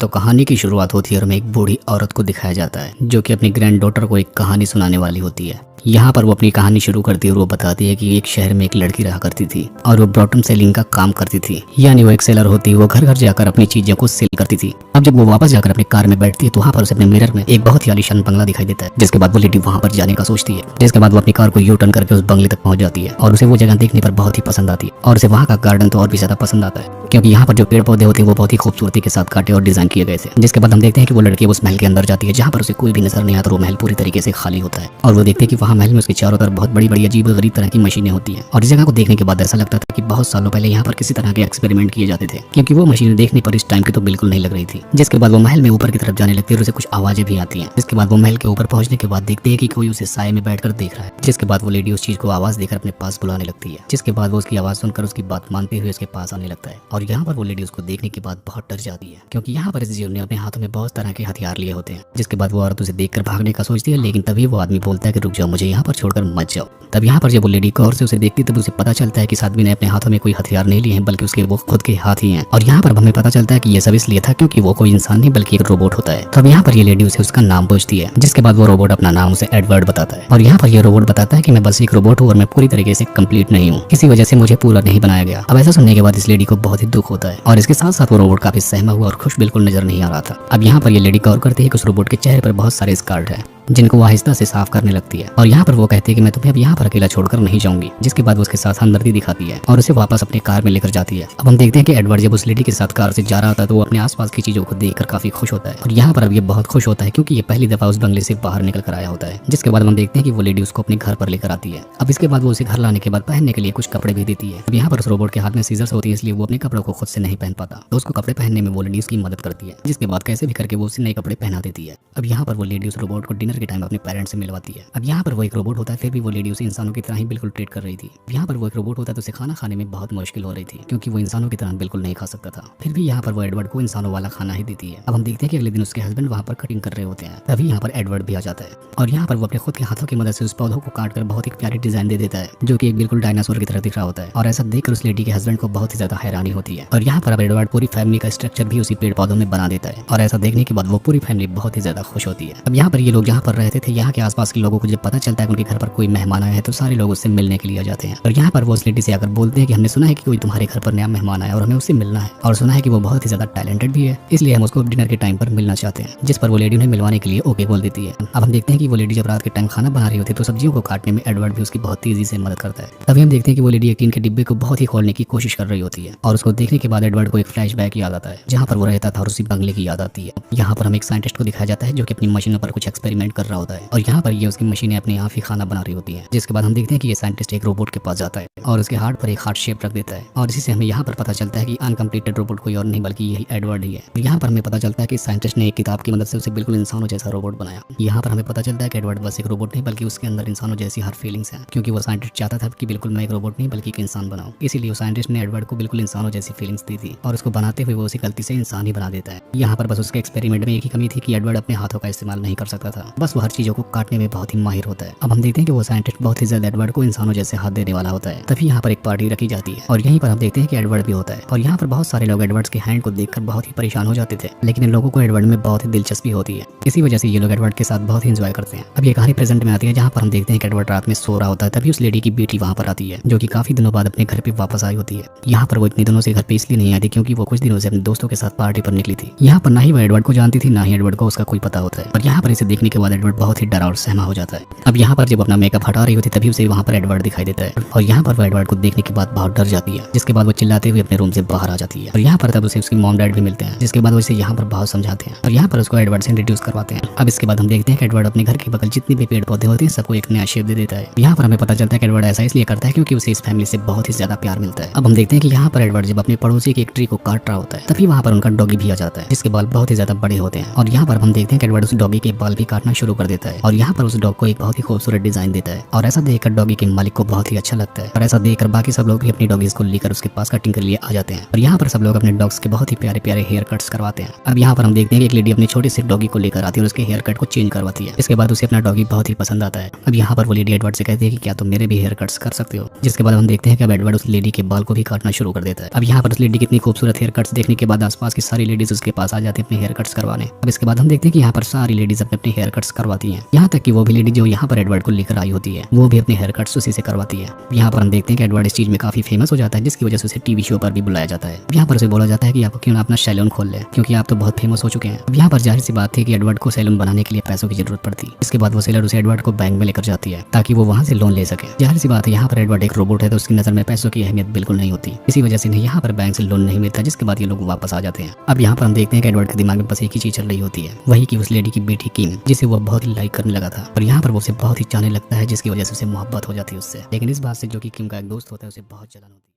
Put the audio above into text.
तो कहानी की शुरुआत होती है और हमें एक बूढ़ी औरत को दिखाया जाता है जो कि अपनी ग्रैंड डॉटर को एक कहानी सुनाने वाली होती है। यहाँ पर वो अपनी कहानी शुरू करती है और वो बताती है कि एक शहर में एक लड़की रहा करती थी और वो बॉटम सेलिंग का काम करती थी, यानी वो एक सेलर होती। वो घर घर जाकर अपनी चीजों को सेल करती थी। अब जब वो वापस जाकर अपनी कार में बैठती है तो वहाँ पर उसे अपने मिरर में एक बहुत ही आलीशान बंगला दिखाई देता है। जिसके बाद वो लेडी वहाँ पर जाने का सोचती है। जिसके बाद वो अपनी कार को यू टर्न करके उस बंगले तक पहुंच जाती है और उसे वो जगह देखने पर बहुत ही पसंद आती है और उसे वहाँ का गार्डन तो और भी ज्यादा पसंद आता है क्योंकि यहाँ पर जो पेड़ पौधे होते हैं वो बहुत ही खूबसूरती के साथ काटे और डिजाइन किए गए थे। जिसके बाद हम देखते हैं कि वो लड़की उस महल के अंदर जाती है जहाँ पर उसे कोई भी नजर नहीं आता। वो महल पूरी तरीके से खाली होता है और वो देखते हैं कि वहाँ महल में उसके चारों तरफ बहुत बड़ी बड़ी अजीब गरीब तरह की मशीनें होती हैं। और इस जगह को देखने के बाद ऐसा लगता था कि बहुत सालों पहले यहाँ पर किसी तरह के एक्सपेरिमेंट किए जाते थे क्योंकि वो मशीनें देखने पर इस टाइम की तो बिल्कुल नहीं लग रही थी। जिसके बाद वो महल में ऊपर की तरफ जाने लगती है और उसे कुछ आवाजें भी आती हैं। जिसके बाद वो महल के ऊपर पहुंचने के बाद देखते हैं कि कोई उसे साए में बैठकर देख रहा है। जिसके बाद वो लेडी उस चीज को आवाज देकर अपने पास बुलाने लगती है। जिसके बाद वो उसकी आवाज सुनकर उसकी बात मानते हुए उसके पास आने लगता है और यहाँ पर वो लेडी उसको देखने के बाद बहुत डर जाती है क्योंकि यहाँ पर इस जीव ने अपने हाथों में बहुत तरह के हथियार लिए होते हैं। जिसके बाद वो औरत उसे देखकर भागने का सोचती है, लेकिन तभी वो आदमी बोलता है कि रुक जाओ, मुझे यहाँ पर छोड़कर मत जाओ। तब यहाँ पर जब वो लेडी गौर से उसे देखती तब उसे पता चलता है कि इस आदमी ने अपने हाथों में कोई हथियार नहीं लिए हैं बल्कि उसके वो खुद के हाथ ही हैं। और यहाँ पर हमें पता चलता है कि ये सब इसलिए था क्योंकि वो कोई इंसान नहीं बल्कि एक रोबोट होता है। तब यहाँ पर ये लेडी उसे उसका नाम पूछती है। जिसके बाद वो रोबोट अपना नाम उसे एडवर्ड बताता है और यहाँ पर ये रोबोट बताता है कि मैं बस एक रोबोट हूँ और मैं पूरी तरीके से कंप्लीट नहीं हूँ, किसी वजह से मुझे पूरा नहीं बनाया गया। अब ऐसा सुनने के बाद इस लेडी को बहुत ही दुख होता है और इसके साथ साथ वो रोबोट काफी सहमा हुआ और खुश बिल्कुल नजर नहीं आ रहा था। अब यहाँ पर ये लेडी गौर करती है कि उस रोबोट के चेहरे पर बहुत सारे स्कार्ड है जिनको वो आहिस्ता से साफ करने लगती है और यहाँ पर वो कहती है कि मैं तुम्हें अब यहाँ पर अकेला छोड़कर नहीं जाऊंगी। जिसके बाद वो उसके साथ हमदर्दी दिखाती है और उसे वापस अपनी कार में लेकर जाती है। अब हम देखते हैं कि एडवर्ड जब उस लेडी के साथ कार से जा रहा था तो वो अपने आसपास की चीजों को देखकर काफी खुश होता है और यहाँ पर अब ये बहुत खुश होता है क्योंकि ये पहली दफा उस बंगले से बाहर निकल कर आया होता है। जिसके बाद हम देखते हैं कि वो लेडी उसको अपने घर पर लेकर आती है। अब इसके बाद वो उसे घर लाने के बाद पहनने के लिए कुछ कपड़े भी देती है। अब यहाँ पर उस रोबोट के हाथ में सीजर्स होती है इसलिए वो अपने कपड़ों को खुद से नहीं पहन पाता तो उसको कपड़े पहनने में वो लेडी उसकी मदद करती है। जिसके बाद कैसे भी करके वो उसे नए कपड़े पहना देती है। अब यहाँ पर वो लेडी उस रोबोट को डिनर के टाइम अपने पेरेंट्स से मिलवाती है। अब यहाँ पर वो एक रोबोट होता है फिर भी वो लेडी उसे इंसानों की तरह ही बिल्कुल ट्रीट कर रही थी। यहाँ पर वो एक रोबोट होता है तो उसे खाना खाने में बहुत मुश्किल हो रही थी क्योंकि वो इंसानों की तरह बिल्कुल नहीं खा सकता था। फिर भी यहाँ पर वो एडवर्ड को इंसानों वाला खाना ही देती है। अब हम देखते हैं कि अगले दिन उसके हस्बैंड वहाँ पर कटिंग कर रहे होते हैं। तभी यहाँ पर एडवर्ड भी आ जाता है और यहाँ पर वो अपने खुद के हाथों की मदद से उस पौधों को काट कर बहुत ही प्यारी डिजाइन दे देता है जो कि एक बिल्कुल डायनासोर की तरह दिख रहा होता है। और ऐसा देखकर उस लेडी के हस्बैंड को बहुत ही ज्यादा हैरानी होती है और यहाँ पर अब एडवर्ड पूरी फैमिली का स्ट्रक्चर भी उसी पेड़ पौधों में बना देता है और ऐसा देखने के बाद वो पूरी फैमिली बहुत ही ज्यादा खुश होती है। अब यहाँ पर ये लोग जहाँ पर रहते थे यहाँ के आसपास के लोगों को जब पता चलता है उनके घर पर कोई मेहमान आया है तो सारे लोग उससे मिलने के लिए आ जाते हैं। और यहाँ पर वो उस लेडी से आकर बोलते हैं कि हमने सुना है कि कोई तुम्हारे घर पर नया मेहमान आया और हमें उससे मिलना है और सुना है कि वो बहुत ही ज्यादा टैलेंटेड भी है इसलिए हम उसको डिनर के टाइम पर मिलना चाहते हैं। जिस पर वो लेडी उन्हें मिलवाने के लिए ओके बोल देती है। अब हम देखते हैं कि वो लेडी जब रात के टाइम खाना बना रही होती है तो सब्जियों को काटने में एडवर्ड भी उसकी बहुत तेजी से मदद करता है। तभी हम देखते हैं कि वो लेडी एक टीन के डिब्बे को बहुत ही खोलने की कोशिश कर रही होती है और उसको देखने के बाद एडवर्ड को एक फ्लैशबैक याद आता है जहाँ पर वो रहता था और उसी बंगले की याद आती है। यहाँ पर हम एक साइंटिस्ट को दिखाया जाता है जो कि अपनी मशीनों पर कुछ एक्सपेरिमेंट कर रहा होता है और यहाँ पर ये उसकी मशीनें अपने आप ही खाना बना रही होती है। जिसके बाद हम देखते हैं कि ये साइंटिस्ट एक रोबोट के पास जाता है और उसके हार्ट पर एक हार्ट शेप रख देता है और इसी से हमें यहाँ पर पता चलता है कि अनकम्प्लीटेड रोबोट कोई और नहीं बल्कि यही एडवर्ड ही है। यहाँ पर हमें पता चलता है कि साइंटिस्ट ने एक किताब की मदद से उसे बिल्कुल इंसानों जैसा रोबोट बनाया। यहाँ पर हमें पता चलता है कि एडवर्ड बस एक रोबोट नहीं बल्कि उसके अंदर इंसानों जैसी हर फीलिंग्स है क्योंकि वो साइंटिस्ट चाहता था कि बिल्कुल मैं एक रोबोट नहीं बल्कि एक इंसान बनाऊं। इसीलिए वो साइंटिस्ट ने एडवर्ड को बिल्कुल इंसानों जैसी फीलिंग्स दी थी और उसको बनाते हुए वो उसी गलती से इंसान ही बना देता है। यहाँ पर बस उसके एक्सपेरिमेंट में एक ही कमी थी कि एडवर्ड अपने हाथों का इस्तेमाल नहीं कर सकता था, बस वो हर चीजों को काटने में बहुत ही माहिर होता है। अब हम देखते हैं कि वो साइंटिस्ट बहुत ही ज्यादा एडवर्ड को इंसानों जैसे हाथ देने वाला होता है। तभी यहाँ पर एक पार्टी रखी जाती है और यहीं पर हम देखते हैं कि एडवर्ड भी होता है और यहाँ पर बहुत सारे लोग एडवर्ड के हैंड को देखकर बहुत ही परेशान हो जाते थे, लेकिन इन लोगों को एडवर्ड में बहुत ही दिलचस्पी होती है। इसी वजह से ये लोग एडवर्ड के साथ बहुत ही एंजॉय करते हैं। अब ये कहानी प्रेजेंट में आती है जहाँ पर हम देखते हैं कि एडवर्ड रात में सो रहा होता है। तभी उस लेडी की बेटी वहाँ पर आती है जो कि काफी दिनों बाद अपने घर पे वापस आई होती है। यहाँ पर वो इतने दिनों से घर पे इसलिए नहीं आई थी क्योंकि वो कुछ दिनों से अपने दोस्तों के साथ पार्टी पर निकली थी। यहाँ पर ना ही वो एडवर्ड को जानती थी ना ही एडवर्ड को उसका कोई पता होता है और यहाँ पर इसे देखने के बाद एडवर्ड बहुत ही डरा और सहमा हो जाता है। अब यहाँ पर जब अपना मेकअप हटा रही होती तभी उसे वहाँ पर एडवर्ड दिखाई देता है और यहाँ पर वो एडवर्ड को देखने के बाद बहुत डर जाती है। जिसके बाद वो चिल्लाते हुए अपने रूम से बाहर आ जाती है और यहाँ पर तब उसे उसकी मॉम डैड भी मिलते हैं। जिसके बाद वो इसे यहाँ पर बहुत समझाते हैं और यहाँ पर उसको एडवर्ड से इंट्रोड्यूस करवाते हैं। अब इसके बाद हम देखते हैं कि एडवर्ड अपने घर के बगल जितने भी पेड़ पौधे होते हैं सबको एक नया शेप दे देता है। यहाँ पर हमें पता चलता है कि एडवर्ड ऐसा इसलिए करता है क्योंकि उसे इस फैमिली से बहुत ही ज्यादा प्यार मिलता है। अब हम देखते हैं कि यहाँ पर एडवर्ड जब अपने पड़ोसी की एक ट्री को काट रहा होता है तभी वहाँ पर उनका डॉगी भी आ जाता है जिसके बाल बहुत ही ज्यादा बड़े होते हैं और यहाँ पर हम देखते हैं कि एडवर्ड उस डॉगी के बाल भी काटना शुरू कर देता है और यहाँ पर उस डॉग को एक बहुत ही खूबसूरत डिजाइन देता है और ऐसा देखकर डॉगी के मालिक को बहुत ही अच्छा लगता है और ऐसा देखकर बाकी सब लोग भी अपनी डॉगीज को लेकर उसके पास कटिंग के लिए आ जाते हैं और यहाँ पर सब लोग अपने डॉग्स के बहुत ही प्यारे प्यारे हेयर कट्स करवाते हैं। अब यहाँ पर हम देखते हैं कि एक लेडी अपनी छोटी सी डॉगी को लेकर आती है और उसके हेयर कट को चेंज करवाती है। इसके बाद उसे अपना डॉगी बहुत ही पसंद आता है। अब यहाँ पर वो लेडी एडवर्ड से कहती है कि क्या तुम मेरे भी हेयर कट्स कर सकते हो, जिसके बाद हम देखते हैं कि अब एडवर्ड उस लेडी के बाल को भी काटना शुरू कर देता है। अब यहाँ पर उस लेडी की इतनी खूबसूरत हेयर कट्स देखने के बाद आसपास की सारी लेडीज उसके पास आ जाती है अपने हेयर कट्स करवाने। अब इसके बाद हम देखते हैं कि यहाँ पर सारी लेडीज अपने अपने हेयर कट्स करवाती हैं, यहाँ तक कि वो भी लेडी जो यहाँ पर एडवर्ड को लेकर आई होती है वो भी अपने हेयर कट्स उसी से करवाती है। यहाँ पर हम देखते हैं कि एडवर्ड इस चीज में काफी फेमस हो जाता है, जिसकी वजह से उसे टीवी शो पर भी बुलाया जाता है। यहाँ पर उसे बोला जाता है कि आप क्यों ना अपना सैलून खोल ले, क्योंकि आप तो बहुत फेमस हो चुके हैं। अब यहाँ पर जाहिर सी बात थी कि एडवर्ड को सैलून बनाने के लिए पैसों की जरूरत पड़ती। इसके बाद वो सेलर उसे एडवर्ड को बैंक में लेकर जाती है ताकि वो वहाँ से लोन ले सके। जाहिर सी बात है यहाँ पर एडवर्ड एक रोबोट है तो उसकी नजर में पैसों की अहमियत बिल्कुल नहीं होती, इसी वजह से यहाँ पर बैंक से लोन नहीं मिलता, जिसके बाद ये लोग वापस आ जाते हैं। अब यहाँ पर हम देखते हैं कि एडवर्ड के दिमाग में बस एक ही चीज चल रही होती है, वही कि उस लेडी की बेटी किम, जिसे वो बहुत ही लाइक करने लगा था और यहाँ पर वो उसे बहुत ही चाहने लगता है, जिसकी वजह से उसे मोहब्बत हो जाती है उससे। लेकिन इस बात से जो कि किम का एक दोस्त होता है उसे बहुत जलन होती है।